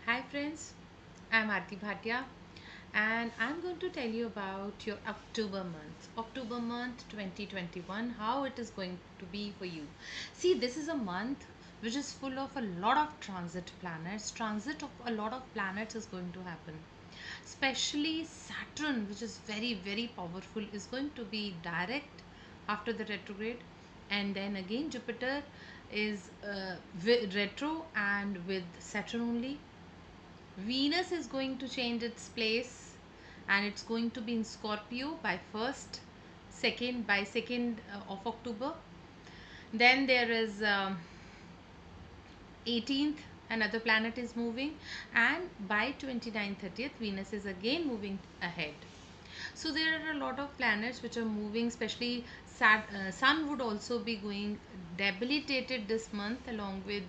Hi friends, I'm Aarti Bhatia and I'm going to tell you about your October month 2021, how it is going to be for you. See, this is a month which is full of a lot of transit planets. Transit of a lot of planets is going to happen. Especially Saturn, which is very, very powerful, is going to be direct after the retrograde, and then again Jupiter is retro and with Saturn only. Venus is going to change its place and it's going to be in Scorpio by 1st, 2nd, by 2nd of October. Then there is 18th, another planet is moving, and by 29th, 30th, Venus is again moving ahead. So there are a lot of planets which are moving, especially Sun would also be going debilitated this month along with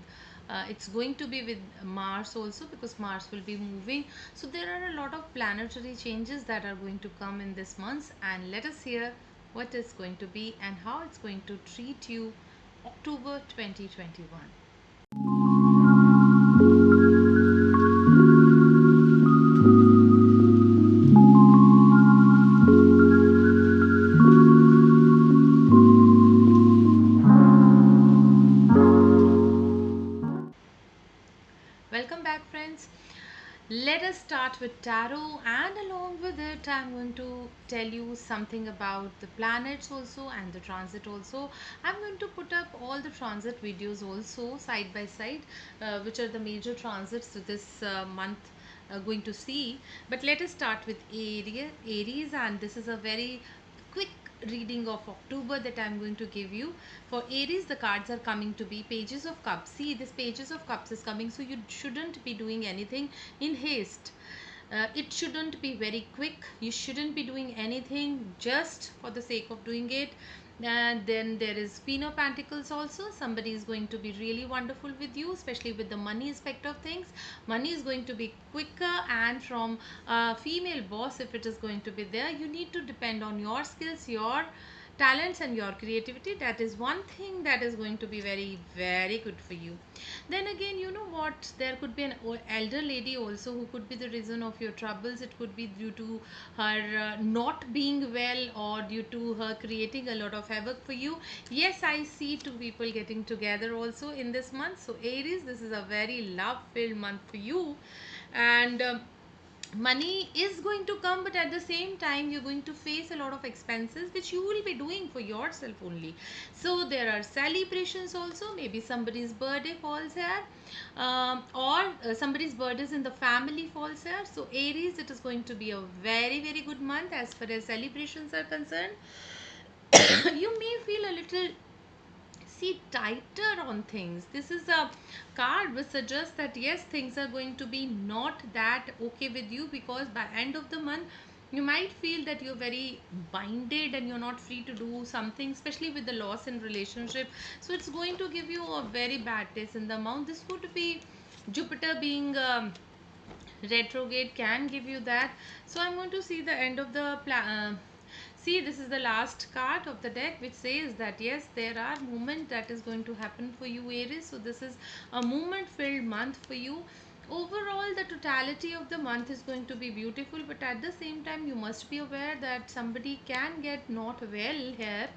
it's going to be with Mars also because Mars will be moving. So there are a lot of planetary changes that are going to come in this month, and let us hear what is going to be and how it's going to treat you October 2021. Welcome back, friends. Let us start with tarot, and along with it, I'm going to tell you something about the planets also and the transit also. I'm going to put up all the transit videos also side by side, which are the major transits to this month going to see. But let us start with Aries, and this is a very quick reading of October that I'm going to give you. For Aries, the cards are coming to be Pages of Cups. See, this Pages of Cups is coming, so you shouldn't be doing anything in haste. It shouldn't be very quick. You shouldn't be doing anything just for the sake of doing it. And then there is Queen of Pentacles also. Somebody is going to be really wonderful with you, especially with the money aspect of things. Money is going to be quicker, and from a female boss, if it is going to be there, you need to depend on your skills, your talents and your creativity. That is one thing that is going to be very, very good for you. Then again, you know what, there could be an elder lady also who could be the reason of your troubles. It could be due to her not being well, or due to her creating a lot of havoc for you. Yes, I see two people getting together also in this month. So Aries, this is a very love filled month for you. And money is going to come, but at the same time you're going to face a lot of expenses which you will be doing for yourself only. So there are celebrations also. Maybe somebody's birthday falls here, or somebody's birthdays in the family falls here. So Aries, it is going to be a very, very good month as far as celebrations are concerned. You may feel a little, see, tighter on things. This is a card which suggests that yes, things are going to be not that okay with you, because by end of the month you might feel that you're very binded and you're not free to do something, especially with the loss in relationship. So it's going to give you a very bad taste in the mouth. This could be Jupiter being retrograde can give you that. So I'm going to see the end of the see, this is the last card of the deck which says that yes, there are movement that is going to happen for you, Aries. So this is a movement filled month for you. Overall, the totality of the month is going to be beautiful, but at the same time you must be aware that somebody can get not well here,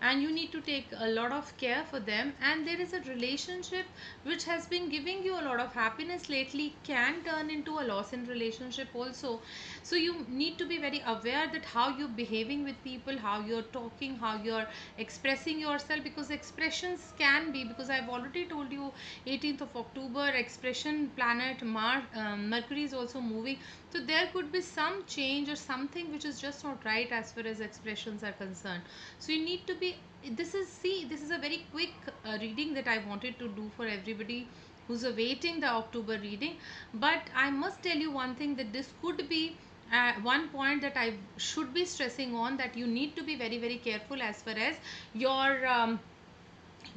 and you need to take a lot of care for them. And there is a relationship which has been giving you a lot of happiness lately can turn into a loss in relationship also. So you need to be very aware that how you're behaving with people, how you're talking, how you're expressing yourself, because expressions can be, because I've already told you 18th of October expression planet Mercury is also moving. So there could be some change or something which is just not right as far as expressions are concerned. So you need to be, this is, see, this is a very quick reading that I wanted to do for everybody who's awaiting the October reading. But I must tell you one thing, that this could be one point that I should be stressing on, that you need to be very, very careful as far as your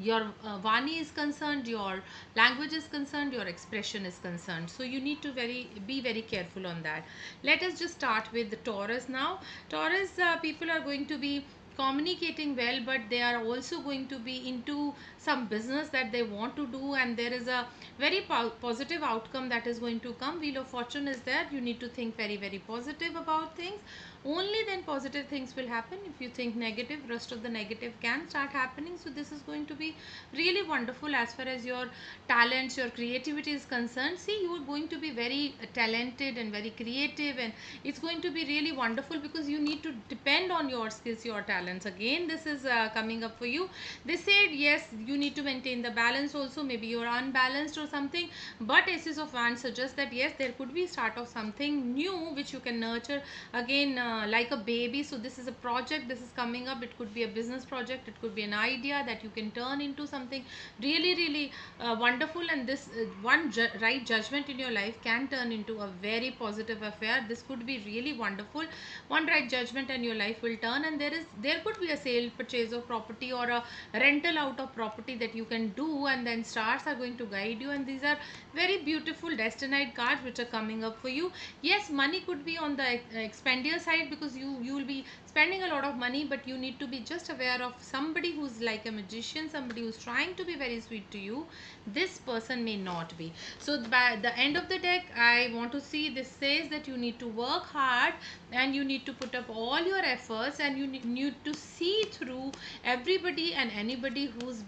vani is concerned, your language is concerned, your expression is concerned. So you need to be very careful on that. Let us just start with the Taurus now. Taurus, people are going to be communicating well, but they are also going to be into some business that they want to do, and there is a very positive outcome that is going to come. Wheel of Fortune is there. You need to think very, very positive about things. Only then positive things will happen. If you think negative, rest of the negative can start happening. So this is going to be really wonderful as far as your talents, your creativity is concerned. See, you are going to be very talented and very creative, and it's going to be really wonderful because you need to depend on your skills, your talents. Again, this is coming up for you. They said yes, you need to maintain the balance also. Maybe you're unbalanced or something, but Aces of Wands suggests that yes, there could be start of something new which you can nurture again, like a baby. So this is a project, this is coming up. It could be a business project, it could be an idea that you can turn into something really, really wonderful. And this one right judgment in your life can turn into a very positive affair. This could be really wonderful. One right judgment and your life will turn, and there could be a sale, purchase of property, or a rental out of property that you can do, and then stars are going to guide you. And these are very beautiful destined cards which are coming up for you. Yes, money could be on the expenditure side because you will be spending a lot of money, but you need to be just aware of somebody who's like a magician, somebody who's trying to be very sweet to you. This person may not be. So by the end of the deck, I want to see, this says that you need to work hard and you need to put up all your efforts, and you need to see through everybody and anybody who's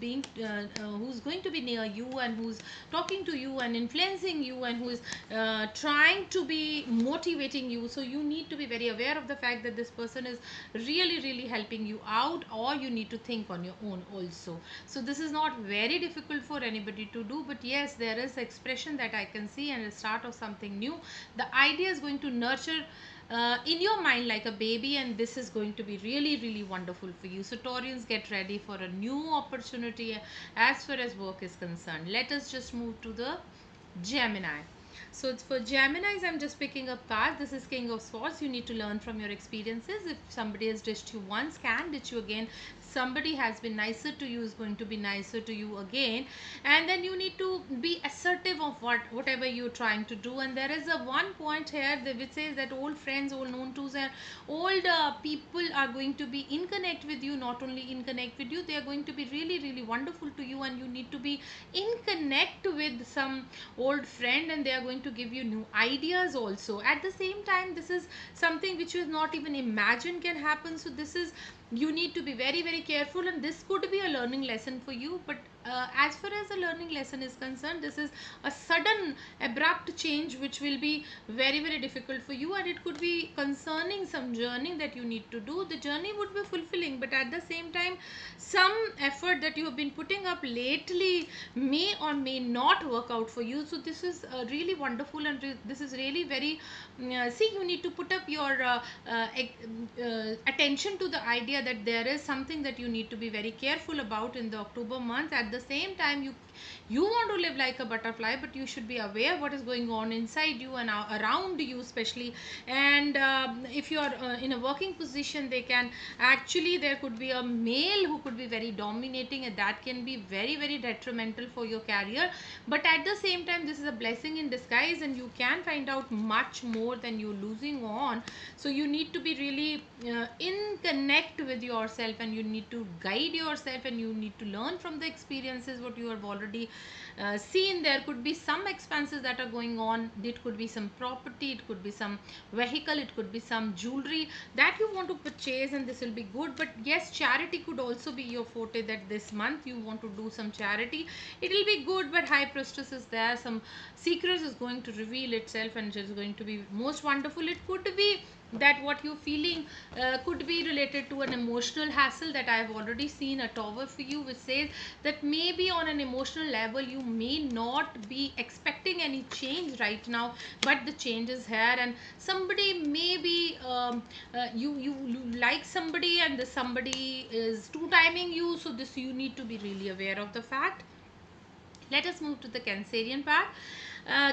who's going to be near you and who's talking to you and influencing you and who is trying to be motivating you. So you need to be very aware of the fact that this person is really, really helping you out, or you need to think on your own also. So this is not very difficult for anybody to do, but yes, there is expression that I can see and a start of something new. The idea is going to nurture in your mind like a baby, and this is going to be really, really wonderful for you. So Taurians, get ready for a new opportunity as far as work is concerned. Let us just move to the Gemini. So it's for Geminis, I'm just picking up cards. This is King of Swords. You need to learn from your experiences. If somebody has ditched you once, can ditch you again. Somebody has been nicer to you is going to be nicer to you again. And then you need to be assertive of whatever you're trying to do. And there is a one point here which says that old friends, old known tools, and old people are going to be in connect with you. Not only in connect with you, they are going to be really, really wonderful to you, and you need to be in connect with some old friend, and they are going to give you new ideas also. At the same time, this is something which you not even imagine can happen. So this is, you need to be very, very careful, and this could be a learning lesson for you. But as far as the learning lesson is concerned, this is a sudden abrupt change which will be very, very difficult for you, and it could be concerning some journey that you need to do. The journey would be fulfilling, but at the same time, some effort that you have been putting up lately may or may not work out for you. So this is really wonderful, and this is really very see, you need to put up your attention to the idea that there is something that you need to be very careful about in the October month. At the same time, you want to live like a butterfly, but you should be aware what is going on inside you and around you especially. And if you are in a working position, they can actually, there could be a male who could be very dominating, and that can be very, very detrimental for your career. But at the same time, this is a blessing in disguise, and you can find out much more than you're losing on. So you need to be really in connect with yourself, and you need to guide yourself, and you need to learn from the experiences what you have already seen. There could be some expenses that are going on. It could be some property, it could be some vehicle, it could be some jewelry that you want to purchase, and this will be good. But yes, charity could also be your forte, that this month you want to do some charity. It will be good, but High Priestess is there. Some secrets is going to reveal itself, and it is going to be most wonderful. It could be that what you're feeling could be related to an emotional hassle that I have already seen a tower for you, which says that maybe on an emotional level you may not be expecting any change right now, but the change is here. And somebody maybe you like somebody, and the somebody is two timing you. So this, you need to be really aware of the fact. Let us move to the Cancerian part.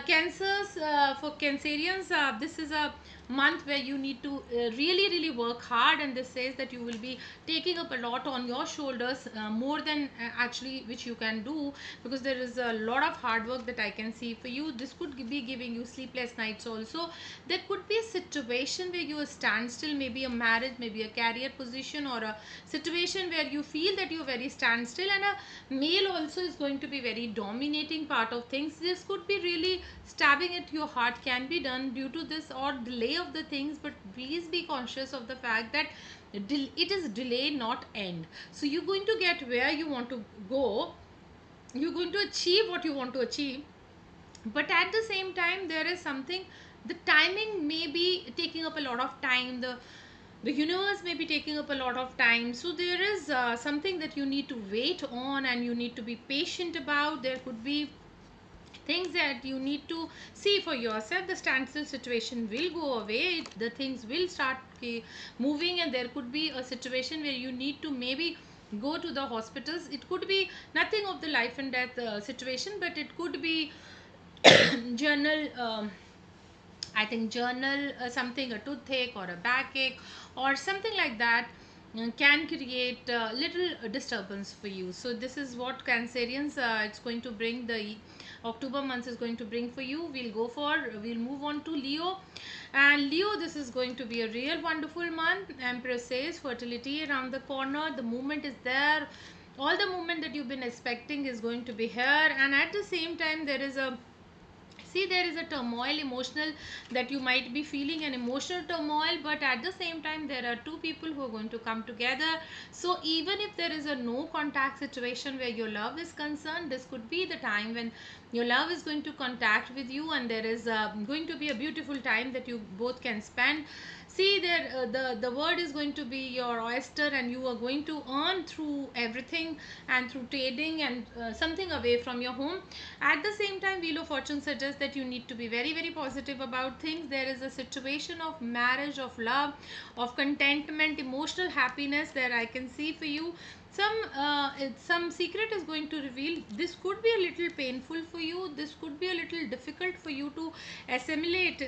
Cancers, for Cancerians, this is a month where you need to really really work hard, and this says that you will be taking up a lot on your shoulders, more than actually which you can do, because there is a lot of hard work that I can see for you. This could be giving you sleepless nights also. There could be a situation where you stand still, maybe a marriage, maybe a career position, or a situation where you feel that you're very standstill, and a male also is going to be very dominating part of things. This could be really stabbing at your heart, can be done due to this or delay of the things, but please be conscious of the fact that it is delay, not end. So you're going to get where you want to go, you're going to achieve what you want to achieve, but at the same time there is something, the timing may be taking up a lot of time, the universe may be taking up a lot of time. So there is something that you need to wait on, and you need to be patient about. There could be things that you need to see for yourself. The standstill situation will go away, the things will start moving, and there could be a situation where you need to maybe go to the hospitals. It could be nothing of the life and death situation, but it could be journal, I think journal, something, a toothache or a backache or something like that, can create little disturbance for you. So this is what Cancerians, it's going to bring, the October month is going to bring for you. We'll move on to Leo. And Leo, this is going to be a real wonderful month. Empress says fertility around the corner. The movement is there. All the movement that you've been expecting is going to be here. And at the same time, there is a, see, there is a turmoil emotional, that you might be feeling an emotional turmoil, but at the same time there are two people who are going to come together. So even if there is a no contact situation where your love is concerned, this could be the time when your love is going to contact with you, and there is going to be a beautiful time that you both can spend. See, there the word is going to be your oyster, and you are going to earn through everything, and through trading, and something away from your home. At the same time, Wheel of Fortune suggests that you need to be very very positive about things. There is a situation of marriage, of love, of contentment, emotional happiness that I can see for you. Some secret is going to reveal. This could be a little painful for you, this could be a little difficult for you to assimilate,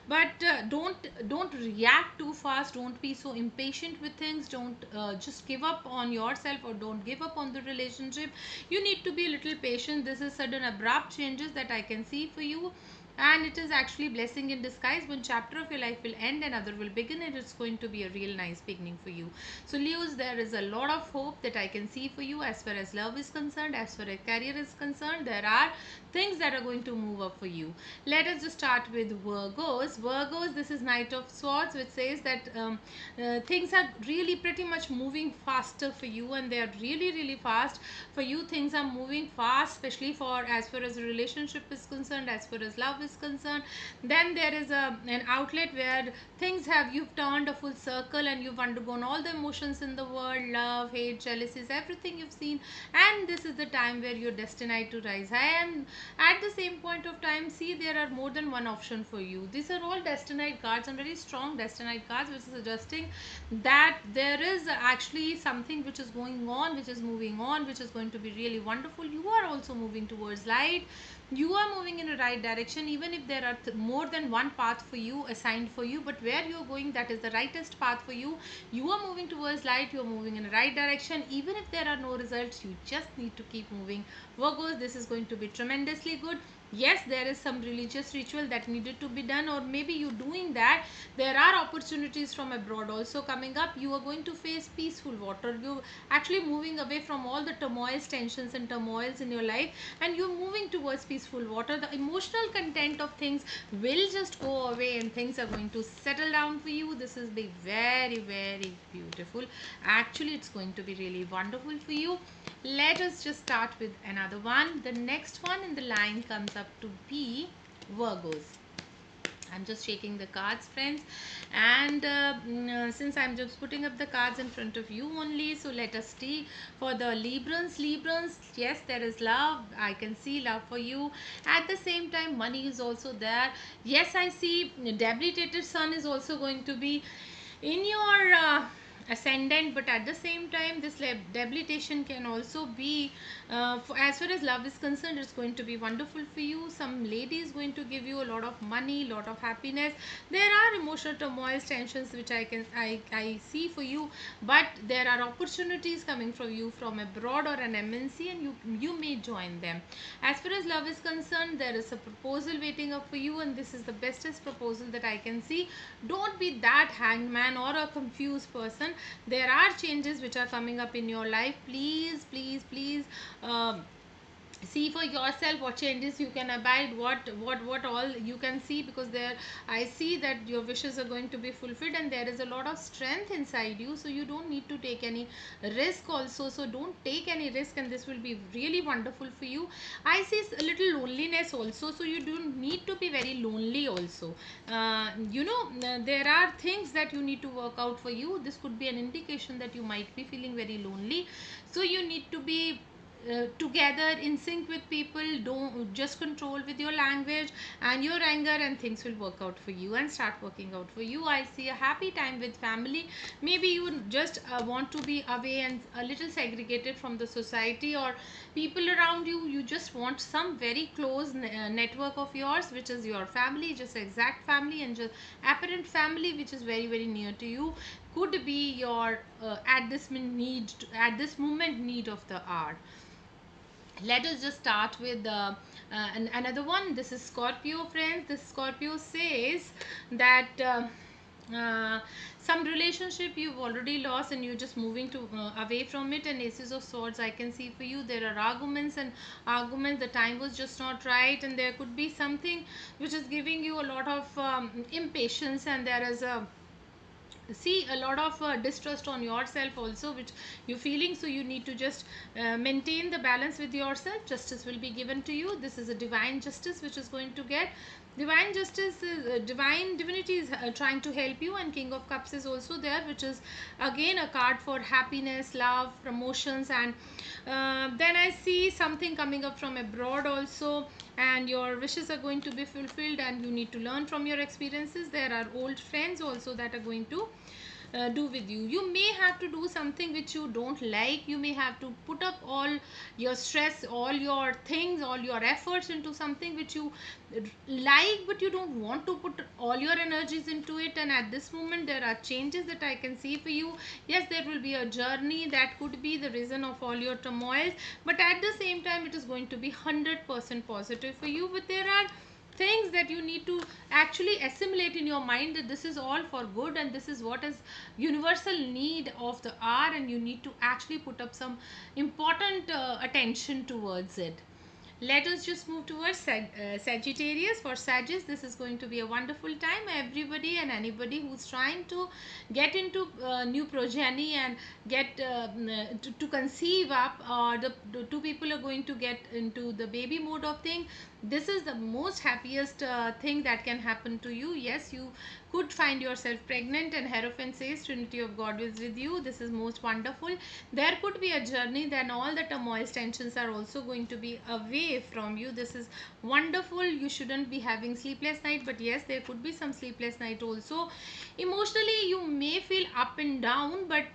but don't react too fast, don't be so impatient with things, don't just give up on yourself, or don't give up on the relationship. You need to be a little patient. This is sudden abrupt changes that I can see for you, and it is actually blessing in disguise. One chapter of your life will end, another will begin, and it's going to be a real nice beginning for you. So Leos, there is a lot of hope that I can see for you as far as love is concerned, as far as career is concerned. There are things that are going to move up for you. Let us just start with Virgos. This is Knight of Swords, which says that things are really pretty much moving faster for you, and they are really really fast for you. Things are moving fast, especially for as far as a relationship is concerned, as far as love is concerned. Then there is an outlet where things have, you've turned a full circle, and you've undergone all the emotions in the world, love, hate, jealousies, everything you've seen, and this is the time where you're destined to rise high. And at the same point of time, see, there are more than one option for you. These are all destined cards, and very strong destined cards, which is suggesting that there is actually something which is going on, which is moving on, which is going to be really wonderful. You are also moving towards light, you are moving in the right direction, even if there are more than one path for you, assigned for you, but where you are going, that is the rightest path for you. You are moving towards light, you are moving in the right direction. Even if there are no results, you just need to keep moving. Virgos, this is going to be tremendously good. Yes, there is some religious ritual that needed to be done, or maybe you doing that. There are opportunities from abroad also coming up. You are going to face peaceful water. You actually moving away from all the turmoils, tensions and turmoils in your life, and you're moving towards peaceful water. The emotional content of things will just go away, and things are going to settle down for you. This is be very very beautiful. Actually, it's going to be really wonderful for you. Let us just start with another one. The next one in the line comes up to be Virgos. I'm just shaking the cards, friends, and since I'm just putting up the cards in front of you only, so let us see for the Librans. Yes, there is love. I can see love for you. At the same time, money is also there. Yes, I see debilitated sun is also going to be in your ascendant, but at the same time this debilitation can also be as far as love is concerned, it's going to be wonderful for you. Some lady is going to give you a lot of money, lot of happiness. There are emotional turmoils, tensions which I see for you, but there are opportunities coming from you from abroad or an MNC, and you may join them. As far as love is concerned, there is a proposal waiting up for you, and this is the bestest proposal that I can see. Don't be that hanged man or a confused person. There are changes which are coming up in your life. Please, please, please, see for yourself what changes you can abide, what all you can see, because there I see that your wishes are going to be fulfilled, and there is a lot of strength inside you, so you don't need to take any risk also. So don't take any risk, and this will be really wonderful for you. I see a little loneliness also, so you don't need to be very lonely also. There are things that you need to work out for you. This could be an indication that you might be feeling very lonely, so you need to be together in sync with people. Don't just control with your language and your anger, and things will work out for you and start working out for you. I see a happy time with family. Maybe you just want to be away and a little segregated from the society or people around you. You just want some very close network of yours, which is your family, just exact family, and just apparent family which is very very near to you, could be your at this moment need of the hour. Let us just start with another one. This is Scorpio, friends. This Scorpio says that some relationship you've already lost and you're just moving to away from it. And Aces of Swords I can see for you. There are arguments, the time was just not right, and there could be something which is giving you a lot of impatience, and there is a see a lot of distrust on yourself also which you're feeling. So you need to just maintain the balance with yourself. Justice will be given to you. This is a divine justice which is going to get. Divine justice is divine divinity is trying to help you, and King of Cups is also there, which is again a card for happiness, love, promotions. And then I see something coming up from abroad also, and your wishes are going to be fulfilled, and you need to learn from your experiences. There are old friends also that are going to do with you. You may have to do something which you don't like. You may have to put up all your stress, all your things, all your efforts into something which you like, but you don't want to put all your energies into it. And at this moment there are changes that I can see for you. Yes, there will be a journey that could be the reason of all your turmoil, but at the same time it is going to be 100% positive for you. But there are things that you need to actually assimilate in your mind, that this is all for good and this is what is universal need of the hour, and you need to actually put up some important attention towards it. Let us just move towards Sagittarius. For Sagittarius, this is going to be a wonderful time. Everybody and anybody who's trying to get into new progeny and get to conceive up, or the two people are going to get into the baby mode of thing. This is the most happiest thing that can happen to you. Yes, you could find yourself pregnant, and Hierophant says Trinity of God is with you. This is most wonderful. There could be a journey, then all the turmoil tensions are also going to be away from you. This is wonderful. You shouldn't be having sleepless night, but yes, there could be some sleepless night also. Emotionally you may feel up and down, but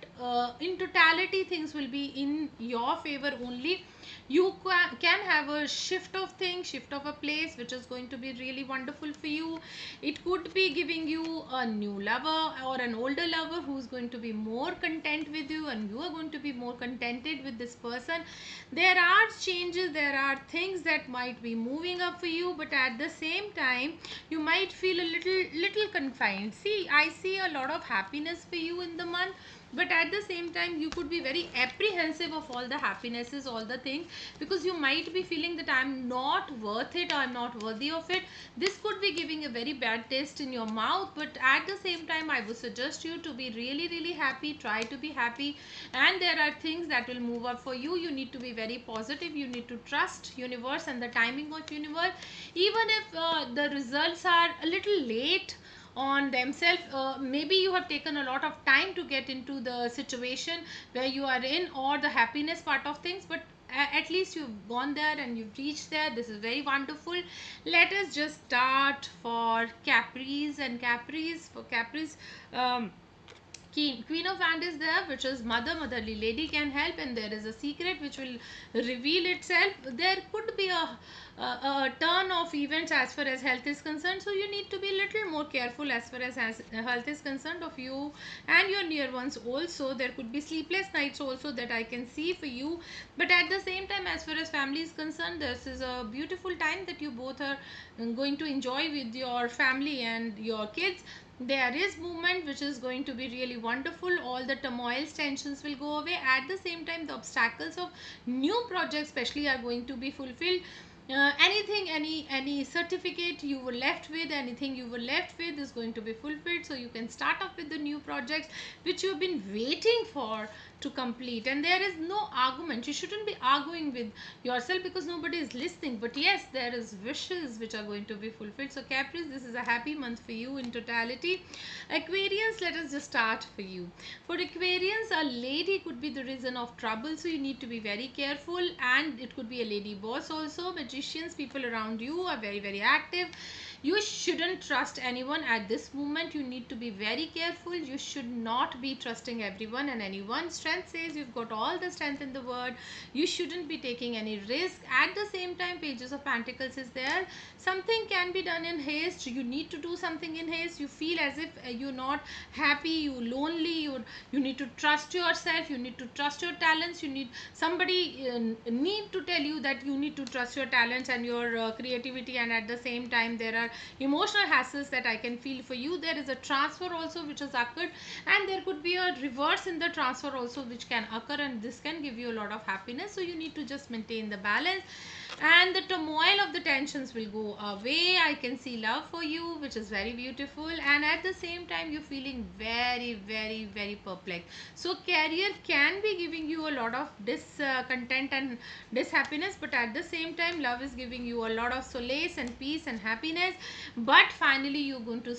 in totality things will be in your favor only. You can have a shift of things, shift of a place, which is going to be really wonderful for you. It could be giving you a new lover or an older lover who's going to be more content with you, and you are going to be more contented with this person. There are changes, there are things that might be moving up for you, but at the same time you might feel a little confined. See, I see a lot of happiness for you in the month, but at the same time you could be very apprehensive of all the happinesses, all the things, because you might be feeling that I'm not worth it, or I'm not worthy of it. This could be giving a very bad taste in your mouth, but at the same time I would suggest you to be really really happy. Try to be happy, and there are things that will move up for you. You need to be very positive. You need to trust universe and the timing of universe, even if the results are a little late on themselves. Maybe you have taken a lot of time to get into the situation where you are in, or the happiness part of things, but at least you've gone there and you've reached there. This is very wonderful. Let us just start for Caprice. And Caprice, for Caprice, Queen of Hand is there, which is motherly lady can help, and there is a secret which will reveal itself. There could be a turn of events as far as health is concerned, so you need to be a little more careful as far as health is concerned of you and your near ones. Also, there could be sleepless nights also that I can see for you, but at the same time, as far as family is concerned, this is a beautiful time that you both are going to enjoy with your family and your kids. There is movement which is going to be really wonderful. All the turmoils, tensions will go away. At the same time, the obstacles of new projects especially are going to be fulfilled. Anything, any certificate you were left with, anything you were left with is going to be fulfilled, so you can start off with the new projects which you've been waiting for to complete. And there is no argument. You shouldn't be arguing with yourself because nobody is listening, but yes, there is wishes which are going to be fulfilled. So Caprice, this is a happy month for you in totality. Aquarians, let us just start for you. For Aquarians, a lady could be the reason of trouble, so you need to be very careful, and it could be a lady boss also. Magicians, people around you are very active. You shouldn't trust anyone at this moment. You need to be very careful. You should not be trusting everyone and anyone. Strength says you've got all the strength in the world. You shouldn't be taking any risk. At the same time, Pages of Pentacles is there. Something can be done in haste. You need to do something in haste. You feel as if you're not happy, you're lonely, you need to trust yourself, you need to trust your talents. You need somebody need to tell you that you need to trust your talents and your creativity. And at the same time, there are emotional hassles that I can feel for you. There is a transfer also which has occurred, and there could be a reverse in the transfer also which can occur, and this can give you a lot of happiness. So you need to just maintain the balance, and the turmoil of the tensions will go away. I can see love for you, which is very beautiful, and at the same time you're feeling very perplexed. So career can be giving you a lot of discontent and dishappiness, but at the same time love is giving you a lot of solace and peace and happiness. But finally you're going to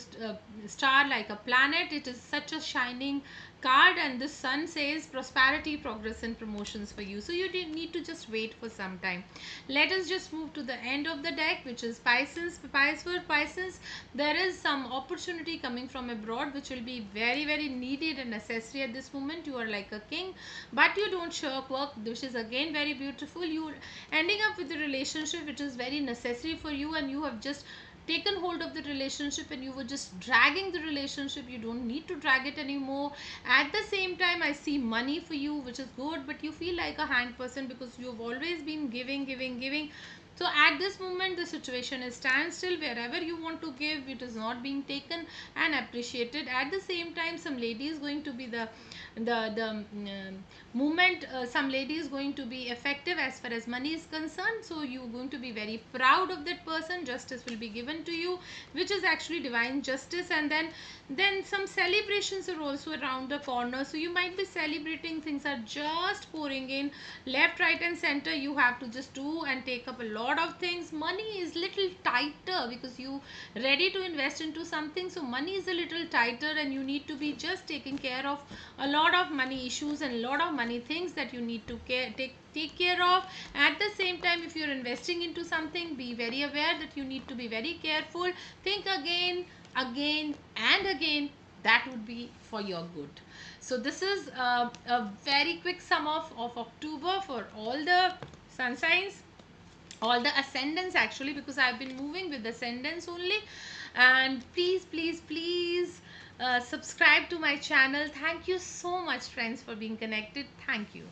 star like a planet. It is such a shining card, and the sun says prosperity, progress and promotions for you. So you didn't need to just wait for some time. Let us just move to the end of the deck, which is Pisces. For Pisces, there is some opportunity coming from abroad which will be very needed and necessary at this moment. You are like a king, but you don't shirk work, which is again very beautiful. You ending up with a relationship which is very necessary for you, and you have just taken hold of the relationship and you were just dragging the relationship. You don't need to drag it anymore. At the same time, I see money for you, which is good, but you feel like a hanged person because you've always been giving. So at this moment the situation is standstill. Wherever you want to give, it is not being taken and appreciated. At the same time, some lady is going to be the movement. Some lady is going to be effective as far as money is concerned, so you're going to be very proud of that person. Justice will be given to you, which is actually divine justice. And then some celebrations are also around the corner, so you might be celebrating. Things are just pouring in left, right and center. You have to just do and take up a lot of things. Money is little tighter because you ready to invest into something, so money is a little tighter, and you need to be just taking care of a lot of money issues and a lot of money things that you need to take care of. At the same time, if you're investing into something, be very aware that you need to be very careful. Think again and again. That would be for your good. So this is a very quick sum of October for all the sun signs, all the ascendants actually, because I've been moving with ascendants only. And please subscribe to my channel. Thank you so much friends for being connected. Thank you.